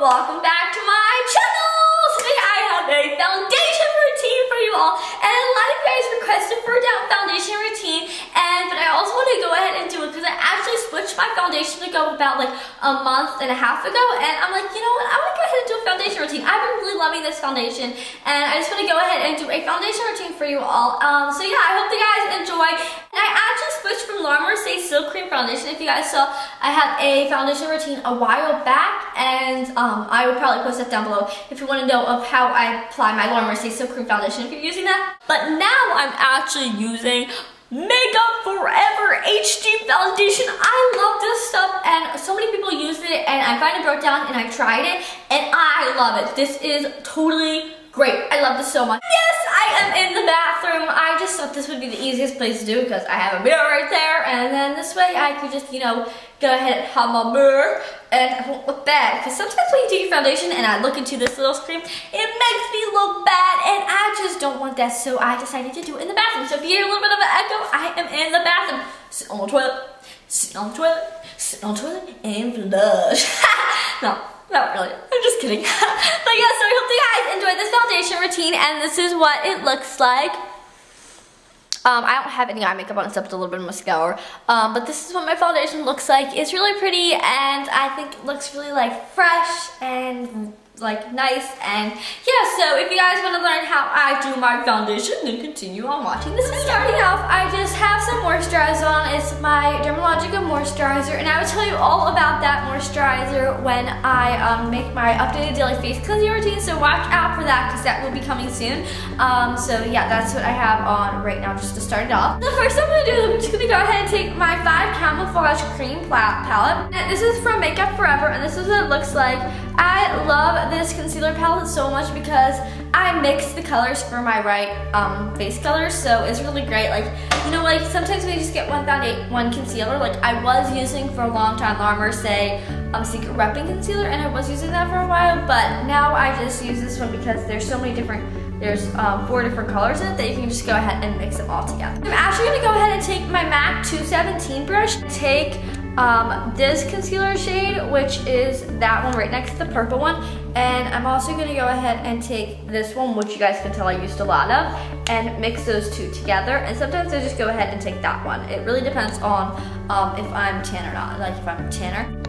welcome back to my channel. Today I have a foundation routine for you all, and a lot of you guys requested for a foundation routine, but I also want to go ahead and do it because I actually switched my foundation to go about like a month and a half ago, and I'm like, you know what, I want to go ahead and do a foundation routine. I've been really loving this foundation, and I just want to go ahead and do a foundation routine for you all. So yeah, I hope you guys enjoy. And I actually switched from Mercier Silk Cream Foundation. If you guys saw, I had a foundation routine a while back, and I will probably post that down below if you want to know of how I apply my Mercier Silk Cream Foundation if you're using that. But now I'm actually using Makeup Forever HD Foundation. I love this stuff, and so many people use it, and I finally broke down and I tried it, and I love it. This is totally great. I love this so much. Yes, I am in the bathroom. I just thought this would be the easiest place to do because I have a mirror right there, and then this way I could just, you know, go ahead and have my mirror and I won't look bad. Because sometimes when you do your foundation and I look into this little screen, it makes me look bad, and I just don't want that, so I decided to do it in the bathroom. So if you hear a little bit of an echo, I am in the bathroom. Sitting on the toilet, sitting on the toilet, sitting on the toilet, and flush. No. Not really. I'm just kidding. But yeah, so I hope you guys enjoyed this foundation routine, and this is what it looks like. I don't have any eye makeup on except a little bit of mascara. But this is what my foundation looks like. It's really pretty, and I think it looks really like fresh and like nice. And yeah, so if you guys want to learn how I do my foundation, then continue on watching this video. Starting off, I just have some moisturizer on. It's my Dermalogica moisturizer, and I will tell you all about that moisturizer when I make my updated daily face cleansing routine, so watch out for that because that will be coming soon. So yeah, that's what I have on right now just to start it off. The first thing I'm going to do is I'm just going to go ahead and take my 5 Camouflage Cream palette. And this is from Makeup Forever, and this is what it looks like. I love this concealer palette so much because I mix the colors for my face colors, so it's really great. Like, you know, like sometimes we just get one concealer. Like I was using for a long time Mercier Secret Repping Concealer, and I was using that for a while, but now I just use this one because there's so many different, there's 4 different colors in it that you can just go ahead and mix them all together. I'm actually going to go ahead and take my MAC 217 brush, take this concealer shade, which is that one right next to the purple one, and I'm also going to go ahead and take this one, which you guys can tell I used a lot of, and mix those two together. And sometimes I just go ahead and take that one. It really depends on if I'm tan or not, like if I'm a tanner.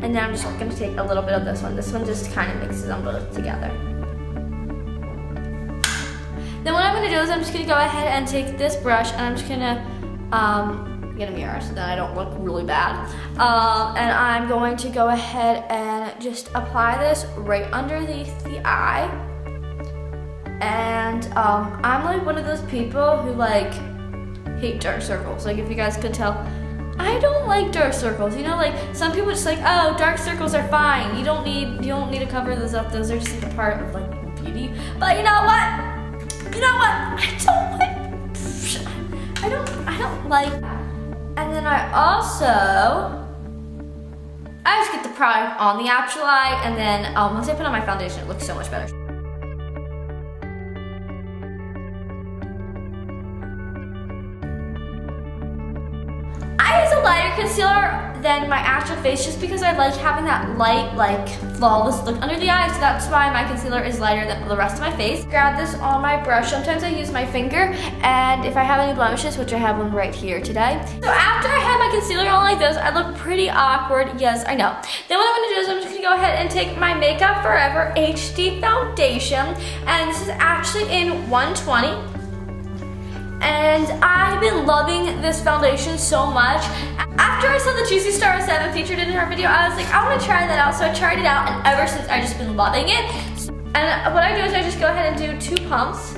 And then I'm just going to take a little bit of this one. This one just kind of mixes them both together. Then what I'm going to do is I'm just going to go ahead and take this brush, and I'm just going to get a mirror so that I don't look really bad. And I'm going to go ahead and just apply this right underneath the eye. And I'm like one of those people who like hate dark circles. Like if you guys could tell, I don't like dark circles. You know, like some people just like, oh, dark circles are fine. You don't need to cover those up. Those are just like a part of like beauty. But you know what? You know what? I don't like that. And then I just get the product on the actual eye, and then once I put on my foundation, it looks so much better. I use a lighter concealer than my actual face just because I like having that light, like flawless look under the eye, so that's why my concealer is lighter than the rest of my face. Grab this on my brush. Sometimes I use my finger, and if I have any blemishes, which I have one right here today. So after I have my concealer on like this, I look pretty awkward, yes, I know. Then what I'm going to do is I'm just going to go ahead and take my Makeup Forever HD Foundation, and this is actually in 120. And I've been loving this foundation so much. After I saw the Juicy Star 7 featured in her video, I was like, I want to try that out. So I tried it out, and ever since I've just been loving it. And what I do is I just go ahead and do 2 pumps.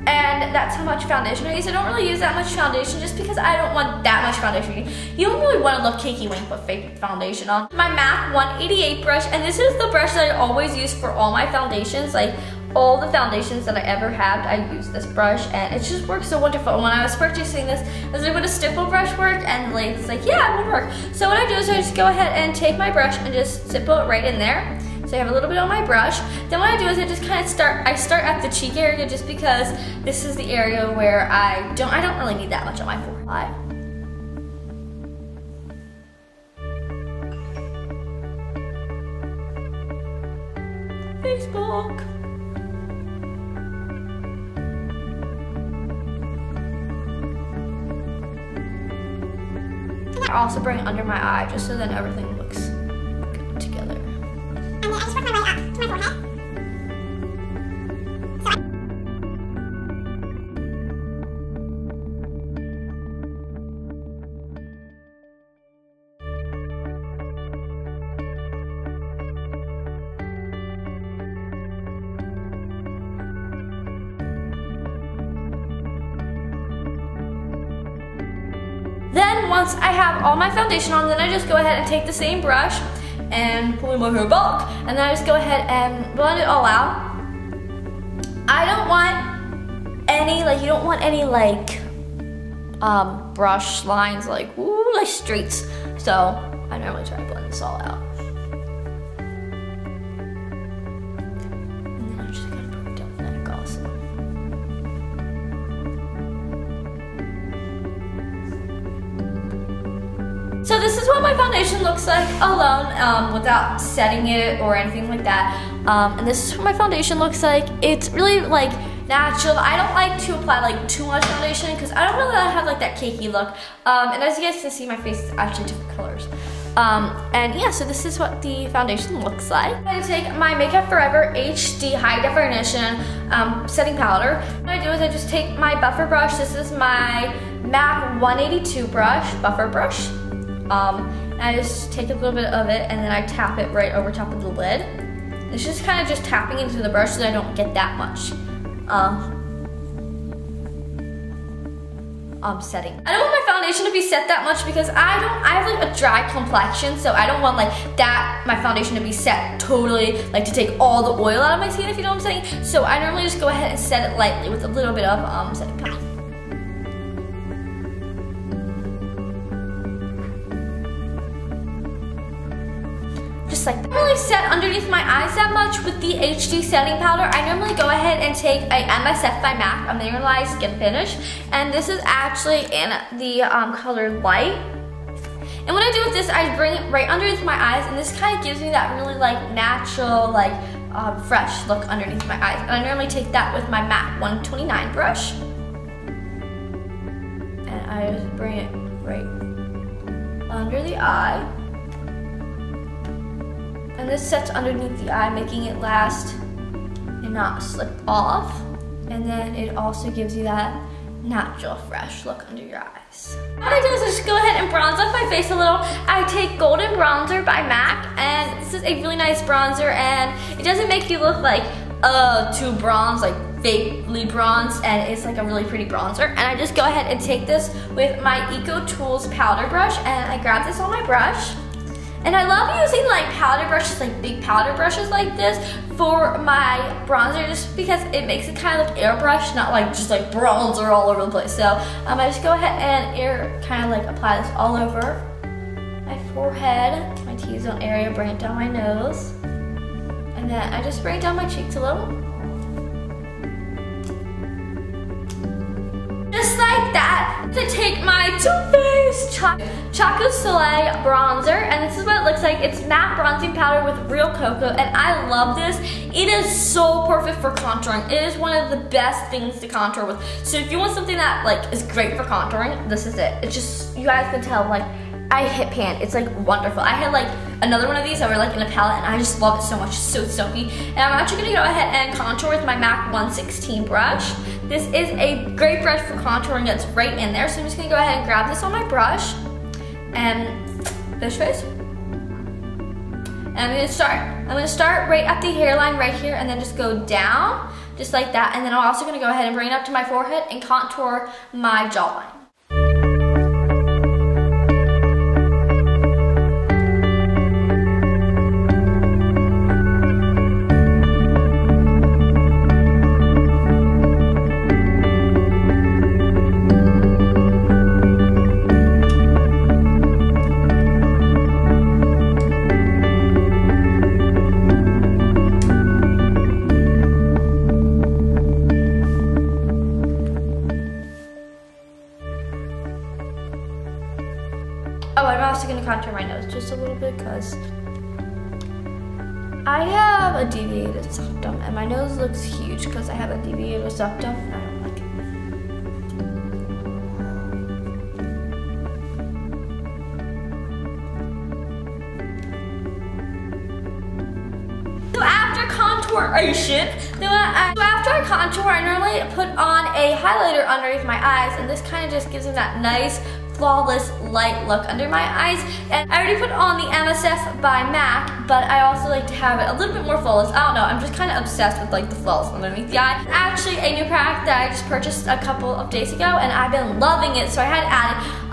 And that's how much foundation I use. I don't really use that much foundation just because I don't want that much foundation. You don't really want to look cakey when you put fake foundation on. My MAC 188 brush, and this is the brush that I always use for all my foundations. Like all the foundations that I ever had, I use this brush, and it just works so wonderful. When I was purchasing this, I was like, would a stipple brush work? And it's like, yeah, it would work. So what I do is I just go ahead and take my brush and just stipple it right in there. So I have a little bit on my brush. Then what I do is I just kind of start at the cheek area just because this is the area where I don't really need that much on my forehead. Facebook. I also bring it under my eye just so then everything looks good together. And then I just work my way up to my forehead. Then once I have all my foundation on, then I just go ahead and take the same brush and pull my hair back, and then I just go ahead and blend it all out. I don't want any, like, you don't want any like brush lines like, ooh, like streaks. So I normally try to blend this all out. And then I just gotta put it down the neck also. So this is what my foundation looks like alone, without setting it or anything like that. And this is what my foundation looks like. It's really like natural. I don't like to apply like too much foundation because I don't really have like that cakey look. And as you guys can see, my face is actually different colors. And yeah, so this is what the foundation looks like. I'm going to take my Makeup Forever HD High Definition setting powder. What I do is I just take my buffer brush. This is my MAC 182 buffer brush. And I just take a little bit of it and then I tap it right over top of the lid. It's just kind of just tapping into the brush so that I don't get that much setting. I don't want my foundation to be set that much because I have like a dry complexion, so I don't want like my foundation to be set totally, like to take all the oil out of my skin, if you know what I'm saying. So I normally just go ahead and set it lightly with a little bit of setting powder. Just like that. I don't really set underneath my eyes that much with the HD setting powder. I normally go ahead and take a MSF by MAC, a Mineralized Skin Finish, and this is actually in the color Light. And what I do with this, I bring it right underneath my eyes, and this kind of gives me that really like natural, like fresh look underneath my eyes. And I normally take that with my MAC 129 brush, and I just bring it right under the eye. And this sets underneath the eye, making it last and not slip off. And then it also gives you that natural, fresh look under your eyes. What I do is I just go ahead and bronze up my face a little. I take Golden Bronzer by MAC, and this is a really nice bronzer, and it doesn't make you look like too bronze, like fakely bronze, and it's like a really pretty bronzer. And I just go ahead and take this with my Eco Tools powder brush, and I grab this on my brush. And I love using like powder brushes, like big powder brushes like this for my bronzer, just because it makes it kind of look airbrush, not like just like bronzer all over the place. So I just go ahead and kind of like apply this all over my forehead, my T-zone area, bring it down my nose. And then I just bring it down my cheeks a little. Just like that. To take my Too Faced Choco Soleil bronzer, and this is what it looks like. It's matte bronzing powder with real cocoa, and I love this. It is so perfect for contouring. It is one of the best things to contour with. So if you want something that like is great for contouring, this is it. It's just, you guys can tell, like, I hit pan. It's like wonderful. I had like another one of these that were like in a palette, and I just love it so much. It's so silky. And I'm actually gonna go ahead and contour with my MAC 116 brush. This is a great brush for contouring that's right in there. So I'm just gonna go ahead and grab this on my brush and fish face. And I'm gonna start right at the hairline right here, and then just go down just like that. And then I'm also gonna go ahead and bring it up to my forehead and contour my jawline. Oh, I'm also going to contour my nose just a little bit because I have a deviated septum and my nose looks huge because I have a deviated septum and I don't like it. So after contouration, after I contour, I normally put on a highlighter underneath my eyes, and this kind of just gives them that nice, flawless, light look under my eyes. And I already put on the MSF by MAC, but I also like to have it a little bit more flawless. I don't know, I'm just kind of obsessed with like the flawless underneath the eye. Actually, a new product that I just purchased a couple of days ago, and I've been loving it, so I had to add it.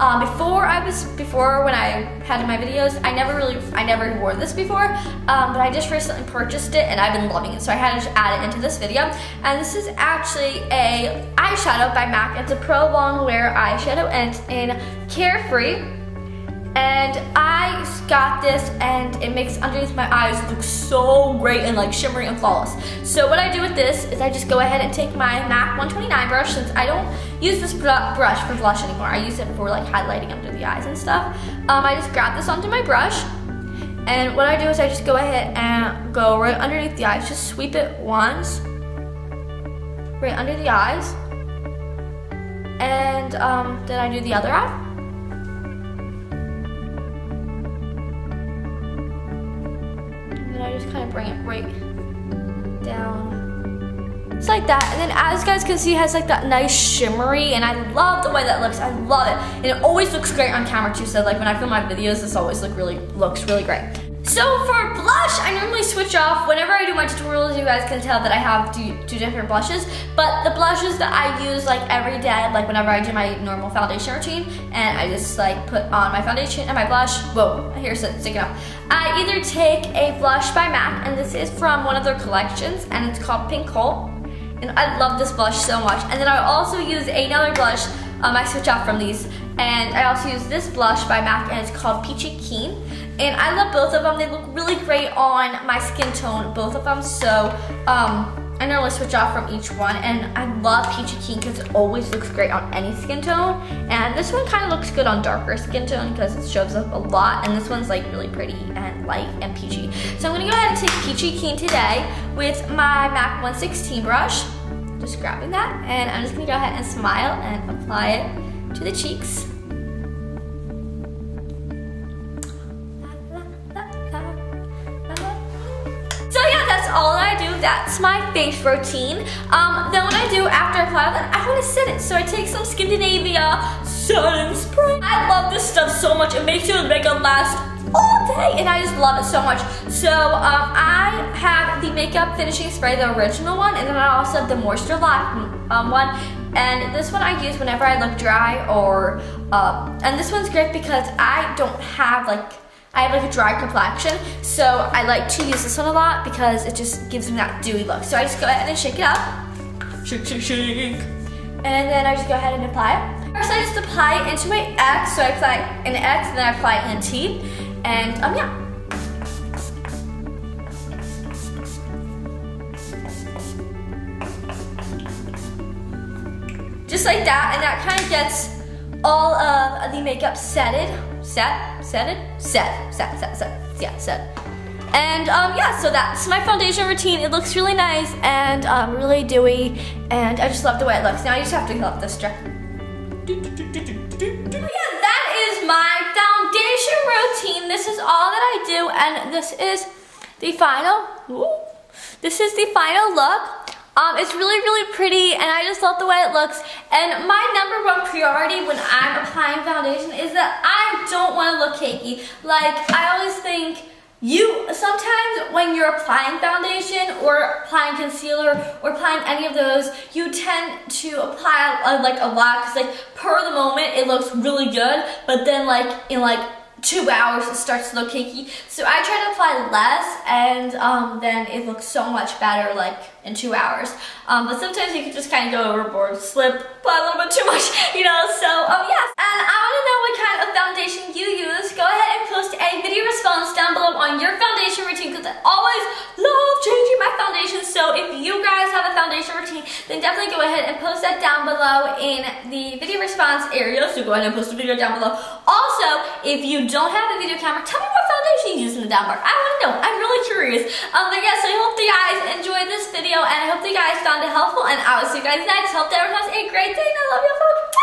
Before when I had my videos, I never wore this before, but I just recently purchased it and I've been loving it, so I had to just add it into this video. And this is actually a eyeshadow by MAC. It's a pro long wear eyeshadow and it's in Carefree. And I got this and it makes underneath my eyes look so great and like shimmery and flawless. So what I do with this is I just go ahead and take my MAC 129 brush, since I don't use this brush for blush anymore. I use it for like highlighting under the eyes and stuff. I just grab this onto my brush, and what I do is I just go ahead and go right underneath the eyes. Just sweep it once, right under the eyes, and then I do the other eye. I just kind of bring it right down. It's like that, and then as you guys can see, it has like that nice shimmery, and I love the way that looks. I love it, and it always looks great on camera too. So like when I film my videos, this always looks really great. So for blush, I normally switch off. Whenever I do my tutorials, you guys can tell that I have two different blushes, but the blushes that I use like every day, like whenever I do my normal foundation routine, and I just like put on my foundation and my blush. Whoa, here's it sticking up. I either take a blush by MAC, and this is from one of their collections, and it's called Pink Coal, and I love this blush so much. And then I also use another blush. I switch out from these, and I also use this blush by MAC, and it's called Peachy Keen. And I love both of them. They look really great on my skin tone, both of them. So I normally switch off from each one. And I love Peachy Keen because it always looks great on any skin tone. And this one kind of looks good on darker skin tone because it shows up a lot. And this one's like really pretty and light and peachy. So I'm gonna go ahead and take Peachy Keen today with my MAC 116 brush. Just grabbing that. And I'm just gonna go ahead and smile and apply it to the cheeks. All that I do, that's my face routine. Then what I do after I apply that, I want to set it. So I take some Skindinavia setting spray. I love this stuff so much. It makes your makeup last all day, and I just love it so much. So I have the makeup finishing spray, the original one, and then I also have the moisture lock one. And this one I use whenever I look dry, or and this one's great because I don't have I have like a dry complexion, so I like to use this one a lot because it just gives me that dewy look. So I just go ahead and shake it up. Shake, shake, shake. And then I just go ahead and apply it. First I just apply it into my X, so I apply an X, and then I apply it in T. And yeah. Just like that, and that kind of gets all of the makeup set. And yeah, so that's my foundation routine. It looks really nice and really dewy, and I just love the way it looks. Now you just have to fill up this strip. Yeah, that is my foundation routine. This is all that I do, and this is the final. This is the final look. It's really pretty, and I just love the way it looks. And my #1 priority when I'm applying foundation is that I don't want to look cakey. Like, I always think sometimes when you're applying foundation or applying concealer or applying any of those, you tend to apply like a lot because like per the moment it looks really good, but then like in like 2 hours it starts to look cakey. So I try to apply less, and then it looks so much better like in 2 hours. But sometimes you can just kind of go overboard, slip, apply a little bit too much, you know, so yes. And I want to know what kind of foundation you use. Go ahead and post a video response down below on your foundation routine because I always love changing my foundation. So if you guys have a foundation routine, then definitely go ahead and post that down below in the video response area. So go ahead and post a video down below. Also, if you don't have a video camera, tell me what foundation foundation you use in the down part? I want to know. I'm really curious. But yeah, so I hope you guys enjoyed this video, and I hope you guys found it helpful, and I will see you guys next. Hope that everyone has a great day, and I love you so much.